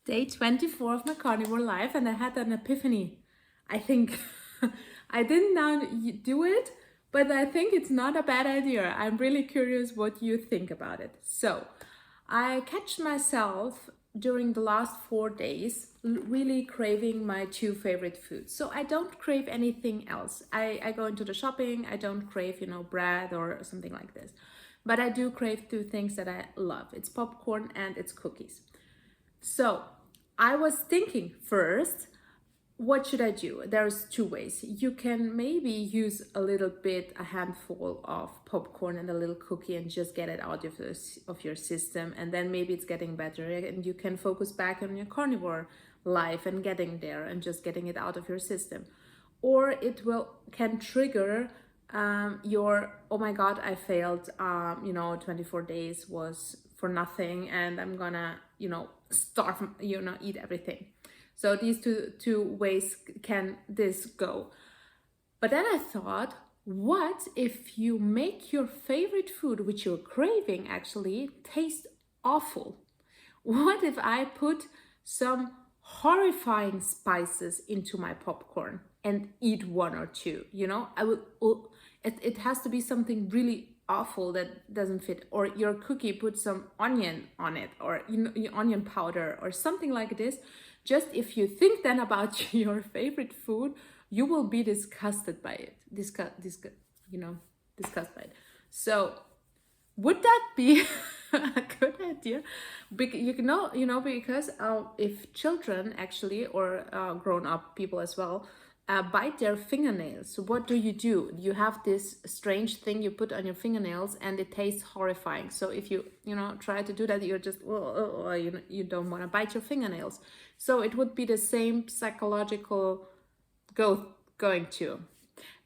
Day 24 of my carnivore life, and I had an epiphany. I think I didn't now do it, but I think it's not a bad idea. I'm really curious what you think about it. So, I catch myself during the last 4 days really craving my two favorite foods. So I don't crave anything else. I go into the shopping, I don't crave, bread or something like this. But I do crave two things that I love. It's popcorn and it's cookies. So I was thinking first, what should I do? There's two ways. You can maybe use a handful of popcorn and a little cookie and just get it out of your system. And then maybe it's getting better and you can focus back on your carnivore life and getting there and just getting it out of your system. Or can trigger your, oh my God, I failed, 24 days was for nothing and I'm gonna, starve, eat everything. So these two ways can this go. But then I thought, what if you make your favorite food, which you're craving actually, taste awful? What if I put some horrifying spices into my popcorn and eat one or two? I would. It has to be something really awful that doesn't fit. Or your cookie, put some onion on it, or onion powder, or something like this. Just if you think then about your favorite food, you will be disgusted by it. Disgusted by it. So would that be a good idea? Because if children actually, or grown-up people as well, bite their fingernails, so what do? You have this strange thing you put on your fingernails and it tastes horrifying. So if you try to do that, you're just you don't want to bite your fingernails. So it would be the same psychological going to.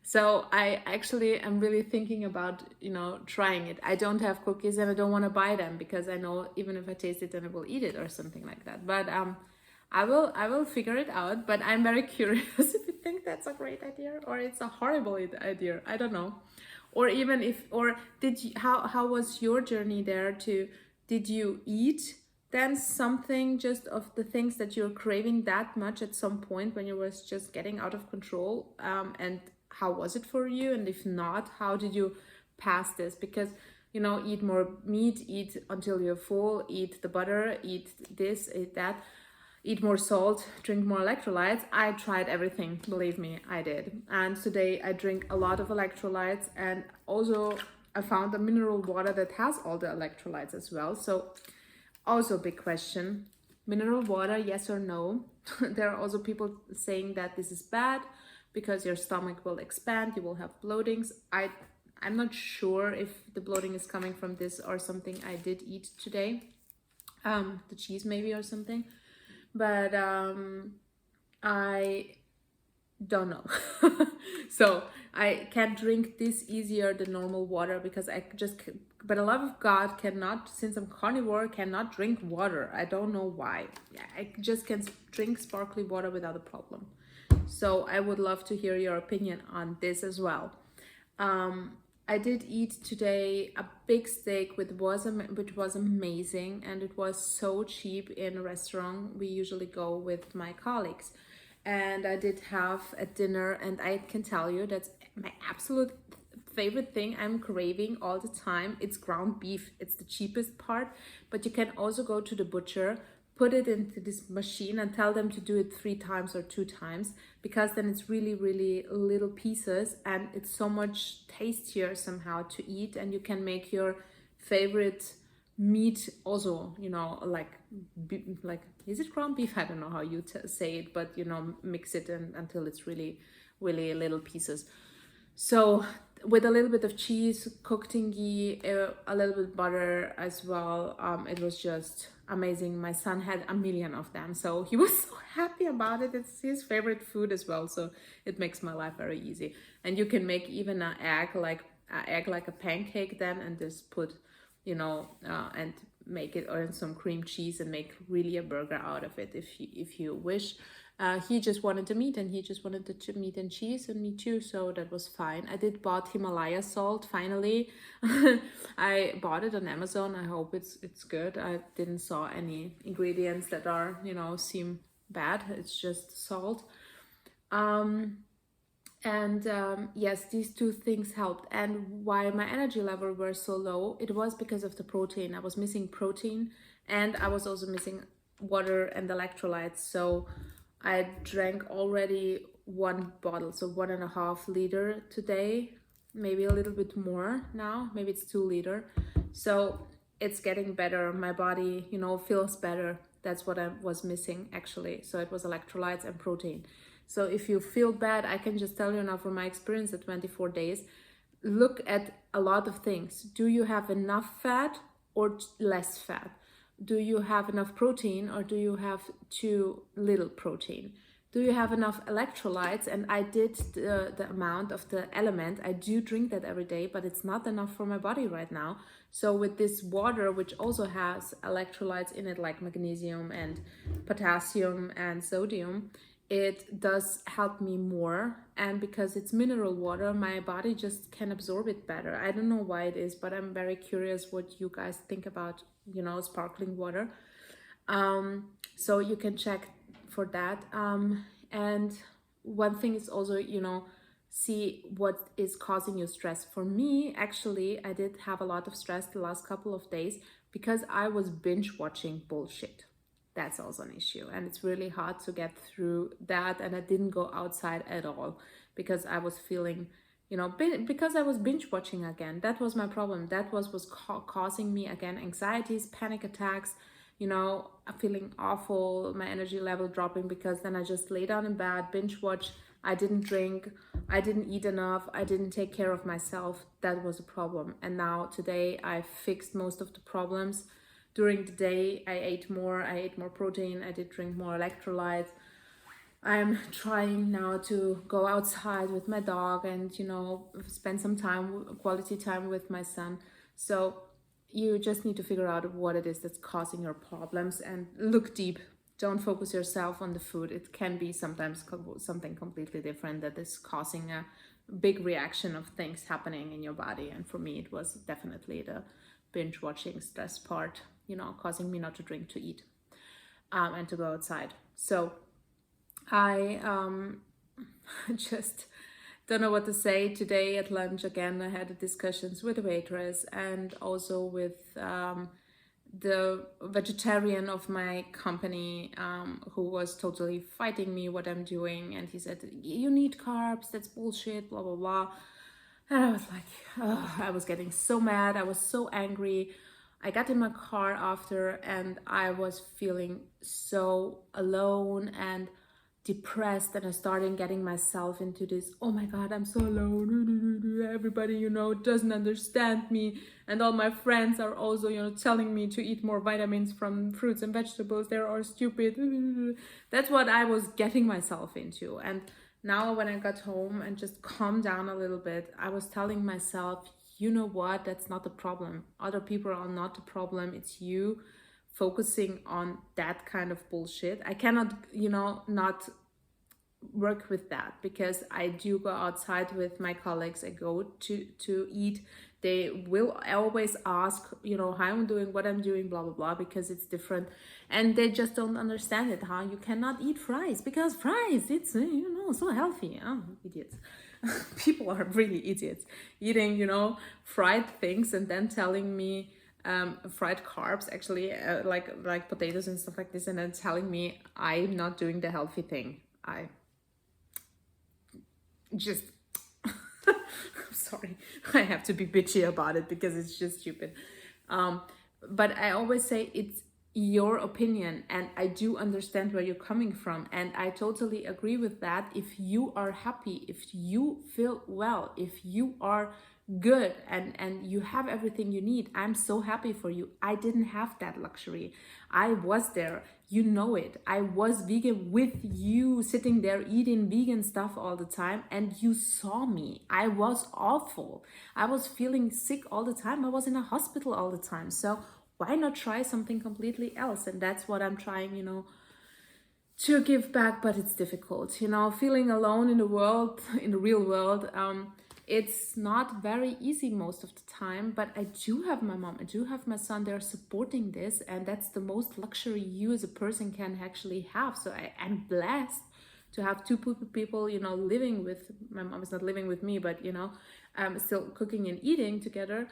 So I actually am really thinking about, trying it. I don't have cookies and I don't want to buy them because I know even if I taste it, then I will eat it or something like that. But I will figure it out. But I'm very curious if you think that's a great idea or it's a horrible idea. I don't know. Or even if, or did you, how was your journey there did you eat then something just of the things that you're craving that much at some point when you was just getting out of control, and how was it for you? And if not, how did you pass this? Because eat more meat, eat until you're full, eat the butter, eat this, eat that, eat more salt, drink more electrolytes. I tried everything, believe me, I did. And today I drink a lot of electrolytes, and also I found a mineral water that has all the electrolytes as well. So also a big question, mineral water, yes or no? There are also people saying that this is bad because your stomach will expand, you will have bloatings. I'm not sure if the bloating is coming from this or something I did eat today, the cheese maybe or something, but I don't know. So I can drink this easier than normal water because but a lot of God cannot, since I'm carnivore, cannot drink water. I don't know why. Yeah, I just can drink sparkly water without a problem. So I would love to hear your opinion on this as well. I did eat today a big steak which was amazing, and it was so cheap in a restaurant we usually go with my colleagues. And I did have a dinner, and I can tell you that's my absolute favorite thing I'm craving all the time. It's ground beef. It's the cheapest part, but you can also go to the butcher, put it into this machine and tell them to do it 3 times or 2 times, because then it's really, really little pieces and it's so much tastier somehow to eat. And you can make your favorite meat also, like is it ground beef? I don't know how you say it, but mix it until it's really, really little pieces. So with a little bit of cheese, cooked in ghee, a little bit butter as well, it was just amazing. My son had a million of them, so he was so happy about it. It's his favorite food as well, so it makes my life very easy. And you can make even an egg like a pancake then, and just put and make it, or some cream cheese, and make really a burger out of it if you wish. He just wanted the meat, and he just wanted the meat and cheese, and me too, so that was fine. I did bought Himalaya salt finally. I bought it on Amazon. I hope it's good. I didn't saw any ingredients that are, seem bad. It's just salt. Yes, these two things helped. And why my energy level were so low, it was because of the protein. I was missing protein, and I was also missing water and electrolytes. So I drank already 1 bottle, so 1.5 liter today, maybe a little bit more now, maybe it's 2 liter. So it's getting better. My body, feels better. That's what I was missing actually. So it was electrolytes and protein. So if you feel bad, I can just tell you now from my experience at 24 days, look at a lot of things. Do you have enough fat or less fat? Do you have enough protein, or do you have too little protein? Do you have enough electrolytes? And I did the amount of the element. I do drink that every day, but it's not enough for my body right now. So with this water, which also has electrolytes in it, like magnesium and potassium and sodium, it does help me more. And because it's mineral water, my body just can absorb it better. I don't know why it is, but I'm very curious what you guys think about, sparkling water. So you can check for that. And one thing is also, see what is causing you stress. For me, actually, I did have a lot of stress the last couple of days because I was binge watching bullshit. That's also an issue, and it's really hard to get through that. And I didn't go outside at all because I was feeling, because I was binge watching again. That was my problem. That was causing me again anxieties, panic attacks, feeling awful, my energy level dropping, because then I just lay down in bed, binge watch. I didn't drink, I didn't eat enough, I didn't take care of myself. That was a problem. And now today I fixed most of the problems. During the day, I ate more protein, I did drink more electrolytes. I'm trying now to go outside with my dog and, spend some quality time with my son. So you just need to figure out what it is that's causing your problems and look deep. Don't focus yourself on the food. It can be sometimes something completely different that is causing a big reaction of things happening in your body. And for me, it was definitely the binge watching stress part, causing me not to drink, to eat, and to go outside. So I just don't know what to say. Today at lunch again, I had discussions with the waitress and also with the vegetarian of my company, who was totally fighting me what I'm doing. And he said, you need carbs, that's bullshit, blah, blah, blah. And I was like, I was getting so mad. I was so angry. I got in my car after, and I was feeling so alone and depressed, and I started getting myself into this, oh my god, I'm so alone, everybody doesn't understand me, and all my friends are also telling me to eat more vitamins from fruits and vegetables, they're all stupid. That's what I was getting myself into. And now when I got home and just calmed down a little bit, I was telling myself, you know what, that's not the problem. Other people are not the problem. It's you focusing on that kind of bullshit. I cannot, not work with that, because I do go outside with my colleagues. I go to eat. They will always ask, how I'm doing, what I'm doing, blah, blah, blah, because it's different. And they just don't understand it, how you cannot eat fries, because fries, it's, so healthy. Oh, idiots. People are really idiots eating, fried things and then telling me, fried carbs actually, like potatoes and stuff like this, and then telling me I'm not doing the healthy thing. I just I'm sorry, I have to be bitchy about it because it's just stupid. But I always say it's your opinion, and I do understand where you're coming from, and I totally agree with that. If you are happy, if you feel well, if you are good and you have everything you need, I'm so happy for you. I didn't have that luxury. I was there, it. I was vegan with you, sitting there eating vegan stuff all the time, and you saw me. I was awful. I was feeling sick all the time. I was in a hospital all the time. So why not try something completely else? And that's what I'm trying, to give back, but it's difficult, feeling alone in the world, in the real world. It's not very easy most of the time, but I do have my mom, I do have my son, they're supporting this, and that's the most luxury you as a person can actually have. So I'm blessed to have two people, living with, my mom is not living with me, but, still cooking and eating together,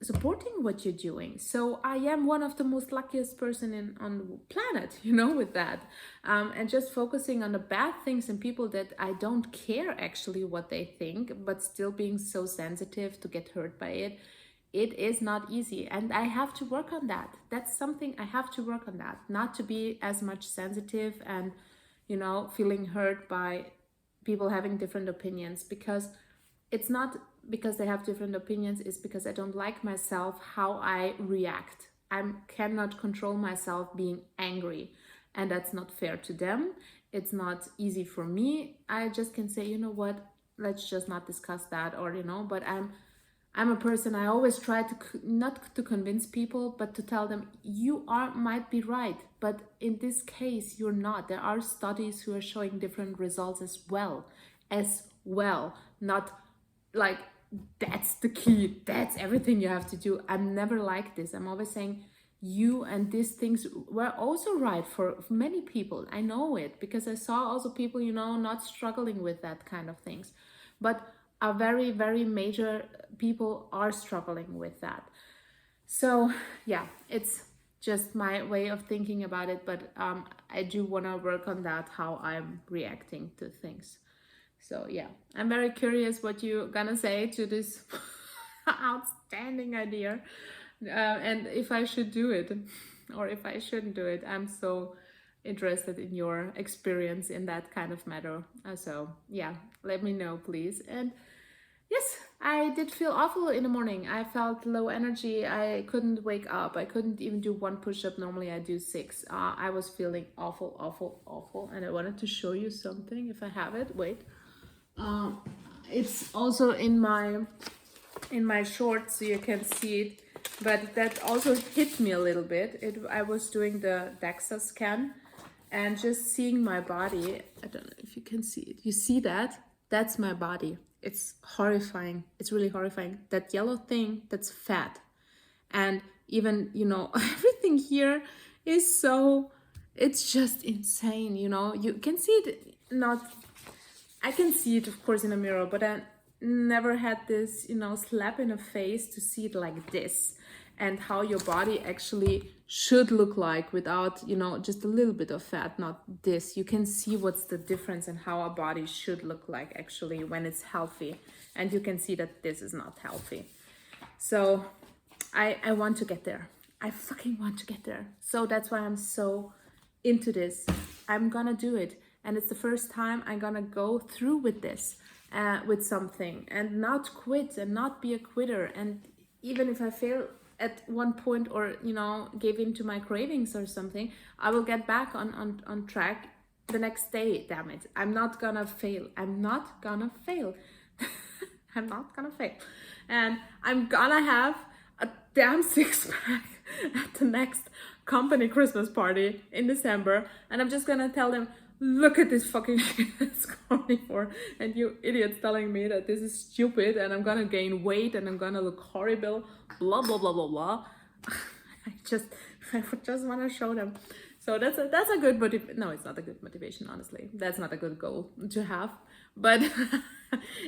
supporting what you're doing. So I am one of the most luckiest person on the planet, with that. And just focusing on the bad things and people that I don't care actually what they think, but still being so sensitive to get hurt by it. It is not easy, and I have to work on that. That's something I have to work on, that not to be as much sensitive and feeling hurt by people having different opinions, because it's not because they have different opinions, it's because I don't like myself, how I react. I cannot control myself being angry, and that's not fair to them. It's not easy for me. I just can say, you know what, let's just not discuss that, or but I'm a person, I always try to not to convince people, but to tell them you might be right, but in this case you're not. There are studies who are showing different results as well. Not like that's the key, that's everything you have to do. I'm never like this. I'm always saying you and these things were also right for many people. I know it because I saw also people, not struggling with that kind of things, but a very, very major people are struggling with that. So yeah, it's just my way of thinking about it, but I do want to work on that, how I'm reacting to things. So yeah, I'm very curious what you're gonna say to this outstanding idea, and if I should do it or if I shouldn't do it. I'm so interested in your experience in that kind of matter. So yeah, let me know, please. And yes, I did feel awful in the morning. I felt low energy. I couldn't wake up. I couldn't even do one push-up. Normally I do 6. I was feeling awful, awful, awful. And I wanted to show you something if I have it. Wait. It's also in my shorts, so you can see it. But that also hit me a little bit. I was doing the DEXA scan and just seeing my body. I don't know if you can see it. You see that? That's my body. It's horrifying. It's really horrifying. That yellow thing, that's fat. And even, everything here is so, it's just insane, You can see it, I can see it, of course, in a mirror, but I never had this, slap in the face to see it like this, and how your body actually should look like without, just a little bit of fat, not this. You can see what's the difference and how our body should look like actually when it's healthy. And you can see that this is not healthy. So I want to get there. I fucking want to get there. So that's why I'm so into this. I'm gonna do it. And it's the first time I'm gonna go through with this, with something, and not quit and not be a quitter. And even if I fail at one point, or give in to my cravings or something, I will get back on track the next day. Damn it, I'm not gonna fail. I'm not gonna fail. I'm not gonna fail. And I'm gonna have a damn 6-pack at the next company Christmas party in December, and I'm just gonna tell them, look at this fucking shit that's Carnivore, and you idiots telling me that this is stupid and I'm gonna gain weight and I'm gonna look horrible, blah blah blah blah blah. I just want to show them. So that's a good motivation. No, it's not a good motivation, honestly. That's not a good goal to have, but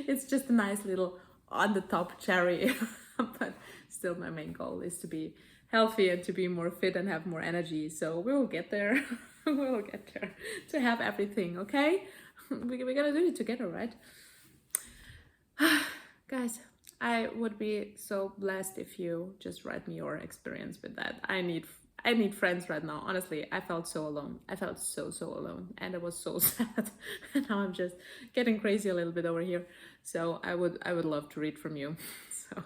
it's just a nice little on the top cherry. But still, my main goal is to be healthy and to be more fit and have more energy. So we will get there. We'll get there to have everything, okay? We're gonna do it together, right? Guys, I would be so blessed if you just write me your experience with that. I need friends right now. Honestly, I felt so alone. I felt so alone, and I was so sad. And now I'm just getting crazy a little bit over here. So I would love to read from you. So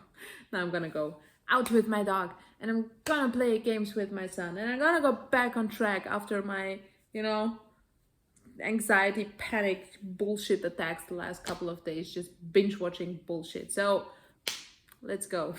now I'm gonna go out with my dog, and I'm gonna play games with my son, and I'm gonna go back on track after my, anxiety, panic, bullshit attacks the last couple of days, just binge watching bullshit. So let's go.